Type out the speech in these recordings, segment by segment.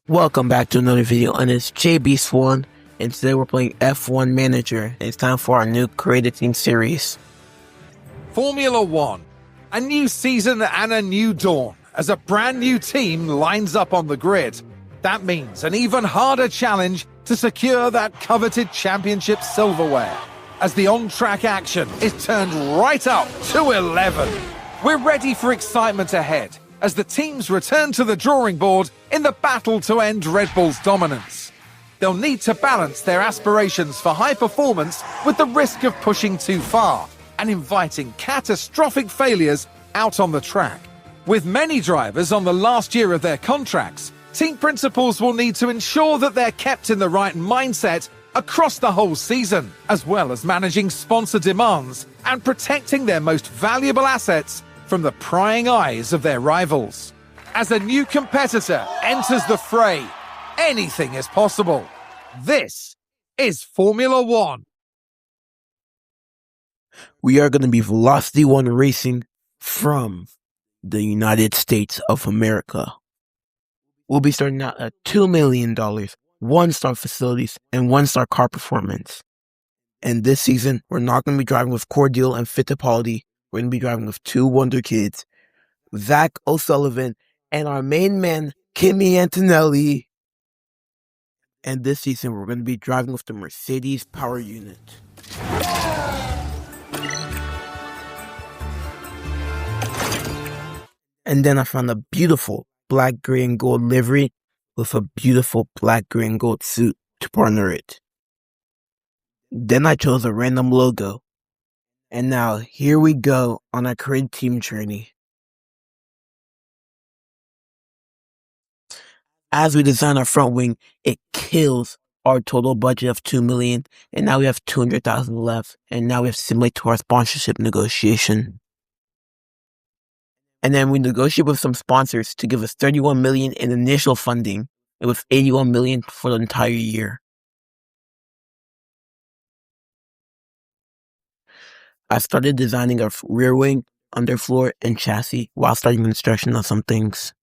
Welcome back to another video, and it's JB Swan, and today we're playing F1 Manager, and it's time for our new created team series. Formula One, a new season and a new dawn as a brand new team lines up on the grid. That means an even harder challenge to secure that coveted championship silverware, as the on-track action is turned right up to 11. We're ready for excitement ahead, as the teams return to the drawing board in the battle to end Red Bull's dominance. They'll need to balance their aspirations for high performance with the risk of pushing too far and inviting catastrophic failures out on the track. With many drivers on the last year of their contracts, team principals will need to ensure that they're kept in the right mindset across the whole season, as well as managing sponsor demands and protecting their most valuable assets from the prying eyes of their rivals. As a new competitor enters the fray, anything is possible. This is Formula One. We are going to be Velocity One Racing from the United States of America. We'll be starting out at $2 million, 1-star facilities, and 1-star car performance. And this season, we're not going to be driving with Cordial and Fittipaldi. We're going to be driving with two wonder kids, Zach O'Sullivan and our main man, Kimi Antonelli. And this season, we're going to be driving with the Mercedes power unit. And then I found a beautiful black, gray, and gold livery with a beautiful black, gray, and gold suit to partner it. Then I chose a random logo. And now, here we go on our created team journey. As we design our front wing, it kills our total budget of $2 million, and now we have $200,000 left, and now we have to simulate to our sponsorship negotiation. And then we negotiate with some sponsors to give us $31 million in initial funding, and with $81 million for the entire year. I started designing our rear wing, underfloor, and chassis while starting construction on some things.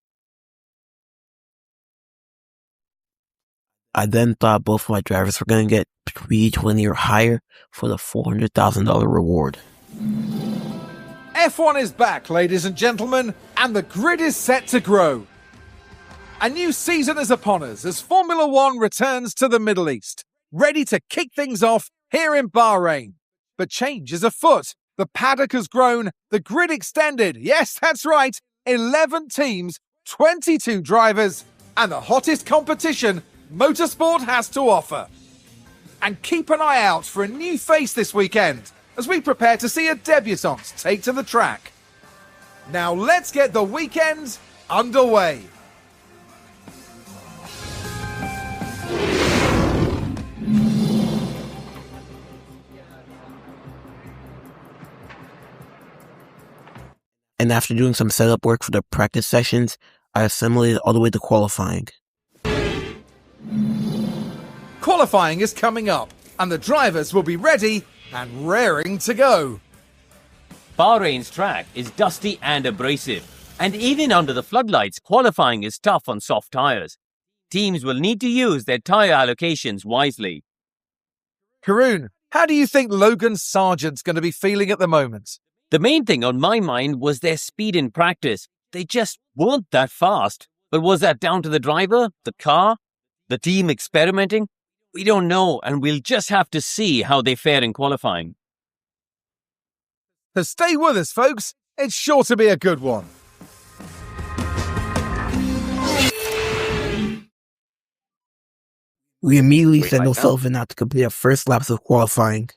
I then thought both of my drivers were going to get P20 or higher for the $400,000 reward. F1 is back, ladies and gentlemen, and the grid is set to grow. A new season is upon us as Formula One returns to the Middle East, ready to kick things off here in Bahrain. But change is afoot. The paddock has grown, the grid extended. Yes, that's right. 11 teams, 22 drivers, and the hottest competition motorsport has to offer. And keep an eye out for a new face this weekend as we prepare to see a debutante take to the track. Now let's get the weekend underway. And after doing some setup work for the practice sessions, I assimilated all the way to qualifying. Qualifying is coming up, and the drivers will be ready and raring to go. Bahrain's track is dusty and abrasive, and even under the floodlights, qualifying is tough on soft tires. Teams will need to use their tire allocations wisely. Karun, how do you think Logan Sargent's going to be feeling at the moment? The main thing on my mind was their speed in practice. They just weren't that fast. But was that down to the driver, the car, the team experimenting? We don't know, and we'll just have to see how they fare in qualifying. So stay with us, folks. It's sure to be a good one. We immediately sent O'Sullivan out to complete our first laps of qualifying.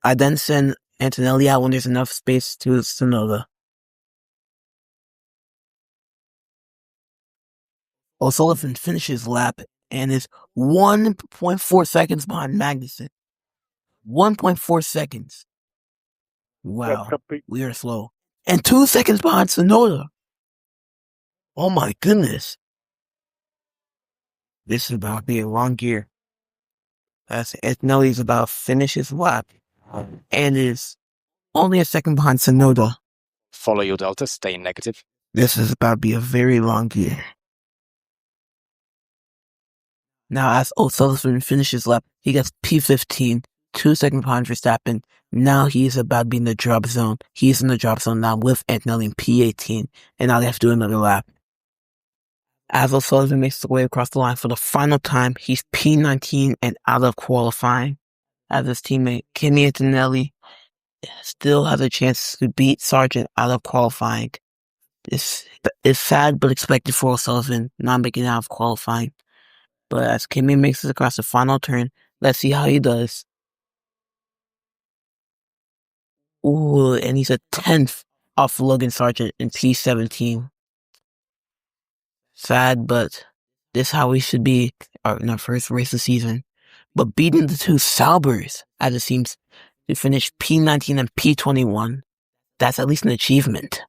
I then send Antonelli out when there's enough space to Tsunoda. O'Sullivan finishes lap and is 1.4 seconds behind Magnussen. 1.4 seconds. Wow, we are slow. And 2 seconds behind Tsunoda. Oh my goodness. This is about to be a long gear. As Antonelli's about to finish his lap and is only a second behind Tsunoda. Follow your delta, stay negative. This is about to be a very long year. Now, as O'Sullivan finishes lap, he gets P15, 2 seconds behind Verstappen. Now he's about to be in the drop zone. He's in the drop zone now with Antonelli in P18, and now they have to do another lap. As O'Sullivan makes his way across the line for the final time, he's P19 and out of qualifying. As his teammate Kimi Antonelli still has a chance to beat Sargent out of qualifying. This is sad but expected for O'Sullivan, not making it out of qualifying. But as Kimi makes it across the final turn, let's see how he does. Ooh, and he's a 10th off Logan Sargent in P17. Sad, but this is how we should be in our first race of the season. But beating the two Saubers, as it seems, to finish P19 and P21, that's at least an achievement.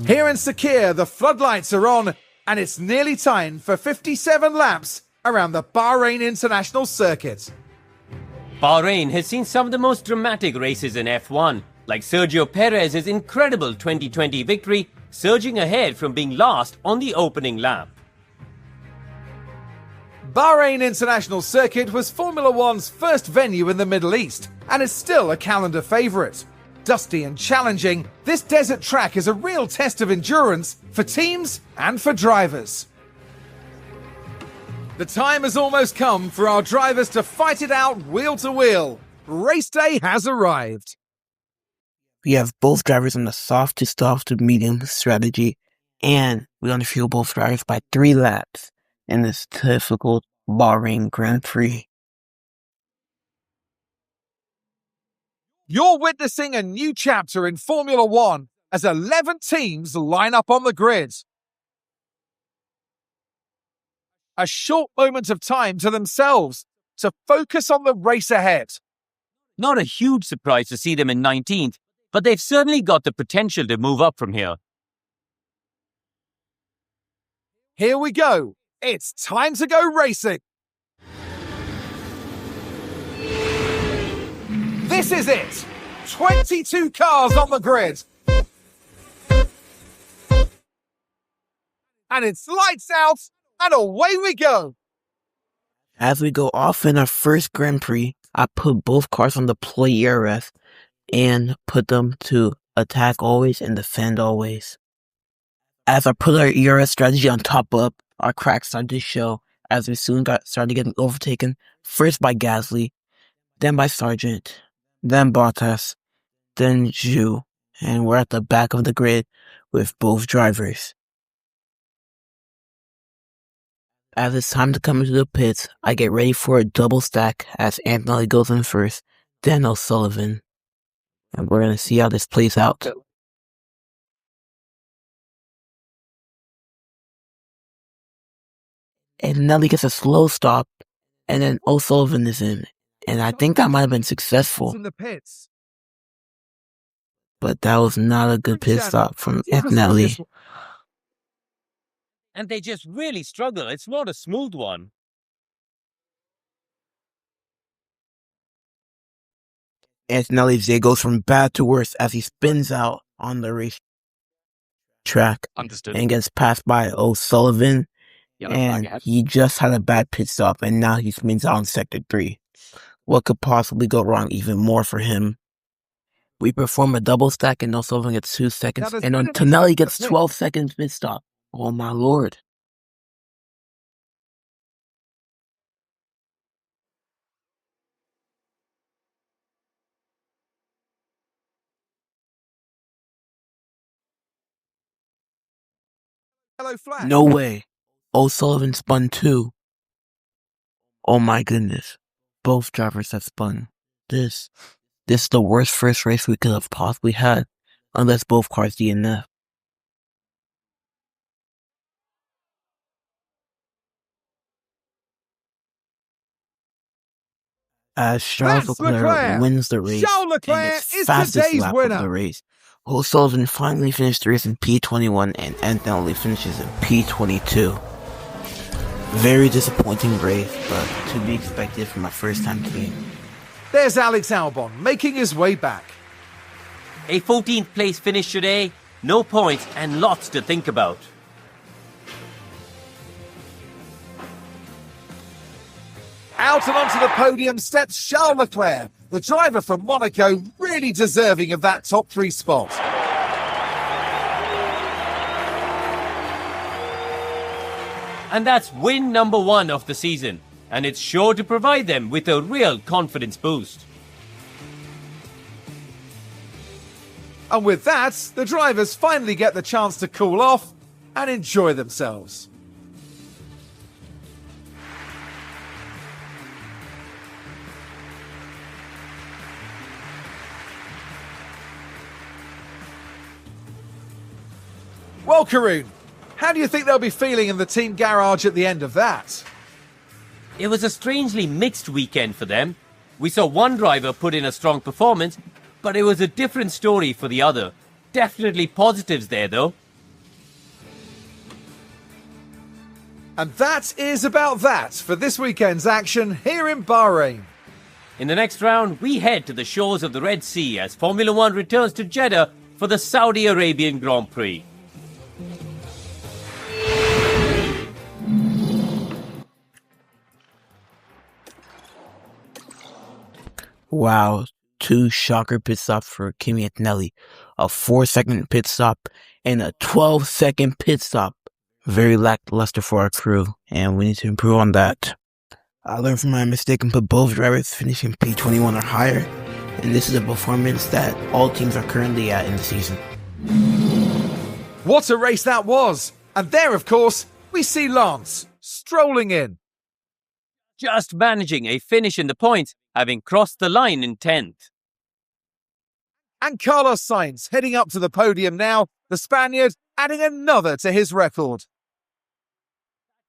Here in Sakhir, the floodlights are on, and it's nearly time for 57 laps around the Bahrain International Circuit. Bahrain has seen some of the most dramatic races in F1, like Sergio Perez's incredible 2020 victory, surging ahead from being last on the opening lap. Bahrain International Circuit was Formula One's first venue in the Middle East, and is still a calendar favourite. Dusty and challenging, this desert track is a real test of endurance for teams and for drivers. The time has almost come for our drivers to fight it out wheel to wheel. Race day has arrived. We have both drivers on the soft to medium strategy, and we underfuel both drivers by 3 laps in this difficult Bahrain Grand Prix. You're witnessing a new chapter in Formula One as 11 teams line up on the grid. A short moment of time to themselves to focus on the race ahead. Not a huge surprise to see them in 19th, but they've certainly got the potential to move up from here. Here we go. It's time to go racing. This is it. 22 cars on the grid. And it's lights out and away we go. As we go off in our first Grand Prix, I put both cars on deploy ERS and put them to attack always and defend always. As I put our ERS strategy on top up, our cracks started to show as we soon started getting overtaken, first by Gasly, then by Sargent, then Bottas, then Zhou, and we're at the back of the grid with both drivers. As it's time to come into the pits, I get ready for a double stack as Antonelli goes in first, then O'Sullivan. And we're going to see how this plays out. Antonelli gets a slow stop, and then O'Sullivan is in. And I think that might have been successful. In the pits. But that was not a good pit stop from Antonelli. And they just really struggle. It's not a smooth one. Antonelli's day goes from bad to worse as he spins out on the race track. Understood. And gets passed by O'Sullivan. Yellow And flag he just had a bad pit stop, and now he spins out in sector 3. What could possibly go wrong even more for him? We perform a double stack, and O'Sullivan gets 2 seconds, and Antonelli gets 12 seconds pit stop. Oh my lord. Yellow flag. No way. O'Sullivan spun 2. Oh my goodness. Both drivers have spun. This is the worst first race we could have possibly had, unless both cars DNF. As Charles Leclerc wins the race Charles and Leclerc gets is fastest today's lap winner. of the race. O'Sullivan finally finished the race in P21 and Antonelli finishes in P22. Very disappointing race, but to be expected from a first-time team. There's Alex Albon making his way back. A 14th place finish today, no points and lots to think about. Out and onto the podium steps Charles Leclerc, the driver from Monaco, really deserving of that top 3 spot. And that's win number 1 of the season, and it's sure to provide them with a real confidence boost. And with that, the drivers finally get the chance to cool off and enjoy themselves. Well, Karun, how do you think they'll be feeling in the team garage at the end of that? It was a strangely mixed weekend for them. We saw one driver put in a strong performance, but it was a different story for the other. Definitely positives there, though. And that is about that for this weekend's action here in Bahrain. In the next round, we head to the shores of the Red Sea as Formula One returns to Jeddah for the Saudi Arabian Grand Prix. Wow, 2 shocker pit stops for Kimi Antonelli, a 4-second pit stop, and a 12-second pit stop. Very lackluster for our crew, and we need to improve on that. I learned from my mistake and put both drivers finishing P21 or higher, and this is a performance that all teams are currently at in the season. What a race that was! And there, of course, we see Lance strolling in. Just managing a finish in the points, having crossed the line in 10th. And Carlos Sainz heading up to the podium now, the Spaniard adding another to his record.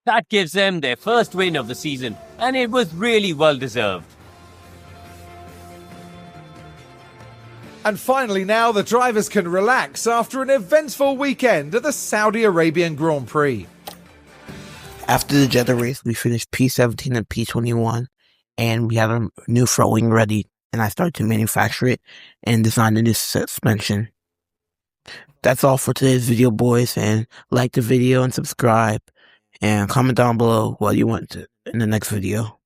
That gives them their first win of the season, and it was really well deserved. And finally now, the drivers can relax after an eventful weekend at the Saudi Arabian Grand Prix. After the Jeddah race, we finished P17 and P21, and we had a new front wing ready, and I started to manufacture it and design a new suspension. That's all for today's video, boys, and like the video and subscribe, and comment down below what you want in the next video.